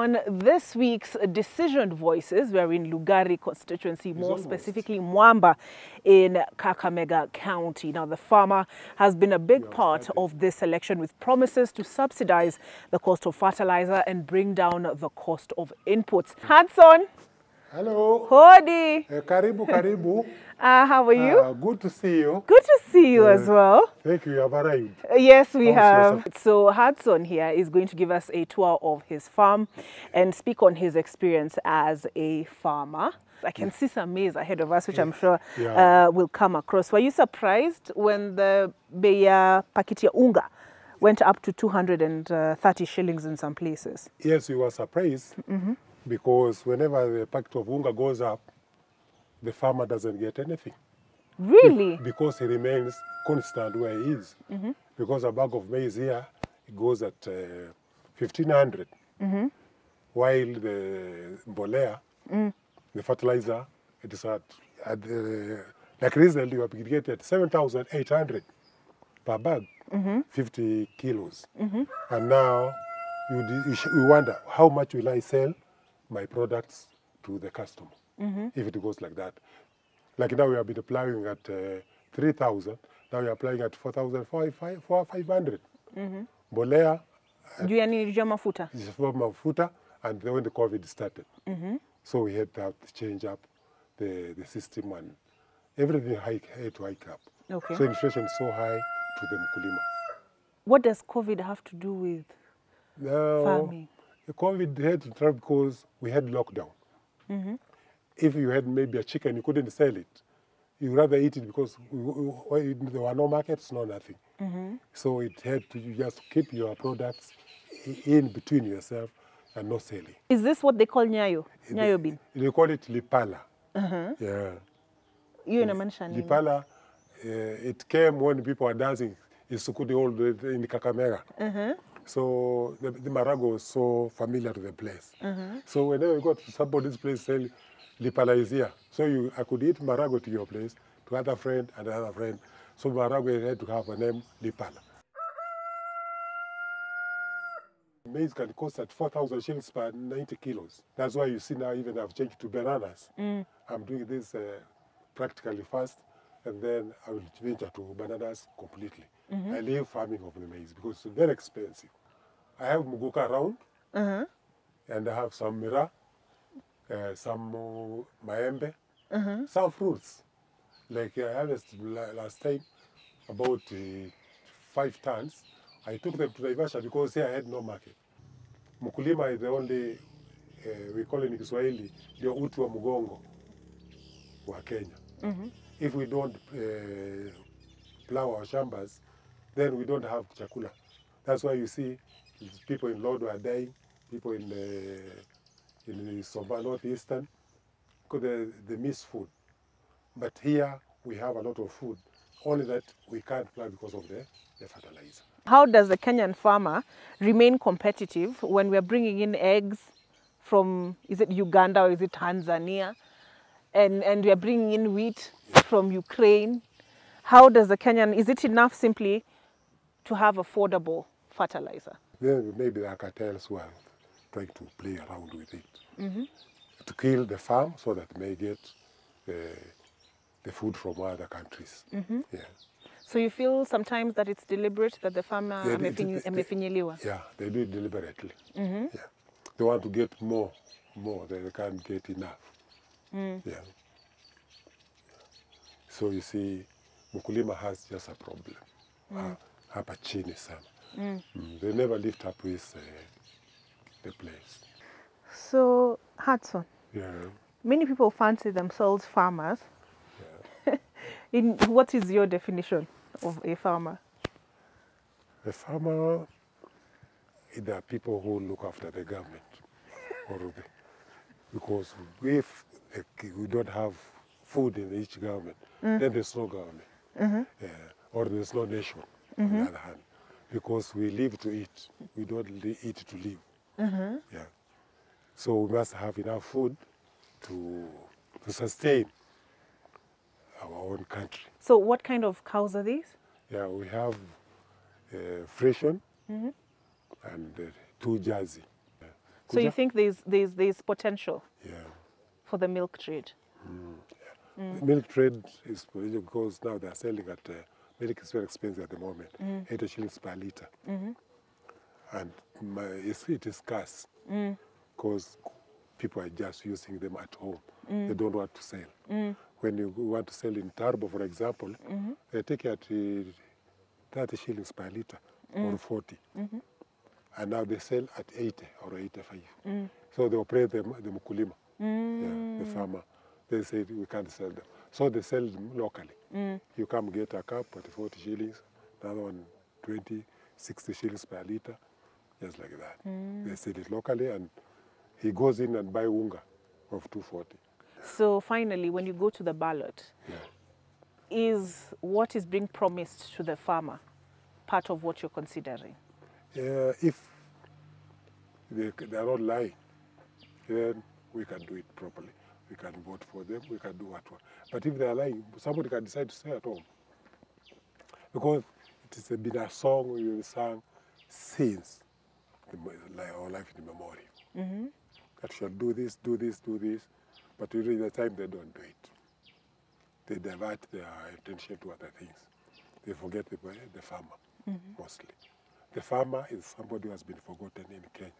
On this week's Decision Voices, we're in Lugari constituency, more specifically Mwamba in Kakamega County. Now, the farmer has been a big part of this election with promises to subsidize the cost of fertilizer and bring down the cost of inputs. Hudson. Hello. Hodi. Karibu, karibu. How are you? Good to see you. Good to see you as well. Thank you. You have arrived. Yes, we have. So Hudson here is going to give us a tour of his farm and speak on his experience as a farmer. I can see some maize ahead of us, which I'm sure will come across. Were you surprised when the Beya Pakiti Unga went up to 230 shillings in some places? Yes, we were surprised because whenever the packet of Unga goes up, the farmer doesn't get anything. Really? Because he remains constant where he is. Because a bag of maize here, it goes at 1,500. While the mbolea, the fertilizer, it is at like recently we get at 7,800 per bag, 50 kilos. And now you wonder, how much will I sell my products to the customer if it goes like that? Like now we have been applying at 3,000, now we are applying at 4,500. Mbolea, mafuta, and then when the COVID started. So we had to change up the system and everything had to hike up. Okay. So inflation is so high to the mkulima. What does COVID have to do with farming? The COVID had to try because we had lockdown. If you had maybe a chicken, you couldn't sell it. You rather eat it because there were no markets, no nothing. So it had to just keep your products in between yourself and not selling. Is this what they call nyayo? Nyayo bean? They call it lipala. Yeah. Lipala, it came when people were dancing in Sukudi Old in Kakamega. So the Marago was so familiar to the place. So whenever you go to somebody's place, say, Lipala is here. So I could eat Marago to your place, to other friend and another friend. So Marago had to have a name, Lipala. Maize can cost at 4,000 shillings per 90 kilos. That's why you see now even I've changed to bananas. I'm doing this practically fast, and then I will venture to bananas completely. I leave farming of the maize because it's very expensive. I have muguka around, and I have some mira, some maembe, some fruits. Like I harvested last time about 5 tons. I took them to Naivasha because here I had no market. Mkulima is the only, we call it in Kiswahili, the uti wa mgongo wa Kenya. If we don't plow our shambas, then we don't have chakula. That's why you see people in Lodwar are dying, people in Somba northeastern, because they miss food. But here we have a lot of food, only that we can't plow because of the fertilizer. How does the Kenyan farmer remain competitive when we're bringing in eggs from, is it Uganda or is it Tanzania? And we're bringing in wheat from Ukraine. How does the Kenyan, is it enough simply to have affordable fertilizer? Then maybe there are cartels who are trying to play around with it. To kill the farm so that they may get the food from other countries. Yeah. So you feel sometimes that it's deliberate, that the farmer amefinyiliwa? Yeah, they do it deliberately. Yeah. They want to get more, they can't get enough. Yeah. So you see, mkulima has just a problem. Hapa chini sana. They never lift up with the place. So, Hudson, many people fancy themselves farmers. What is your definition of a farmer? A farmer, there are people who look after the government. Because if we don't have food in each government, then there's no government. Or there's no nation, on the other hand. Because we live to eat. We don't eat to live. Yeah. So we must have enough food to sustain our own country. So what kind of cows are these? Yeah, we have Frisian and 2 Jersey. So you think there's potential for the milk trade? The milk trade is potential because now they are selling at, milk is very expensive at the moment, 80 shillings per liter. And it is scarce because people are just using them at home. They don't want to sell. When you want to sell in Turbo, for example, they take it at 30 shillings per liter or 40. And now they sell at 80 or 85. So they operate the mkulima, the farmer. They say we can't sell them. So they sell them locally. You come get a cup at 40 shillings, another one 20, 60 shillings per liter, just like that. They sell it locally, and he goes in and buy unga of 240. So finally, when you go to the ballot, is what is being promised to the farmer part of what you're considering? If they are not lying, then we can do it properly. We can vote for them, we can do what. But if they are lying, somebody can decide to stay at home. Because it has been a song we sang since our life in memory. That shall do this, do this, do this. But during the time they don't do it. They divert their attention to other things. They forget the farmer, mostly. The farmer is somebody who has been forgotten in Kenya.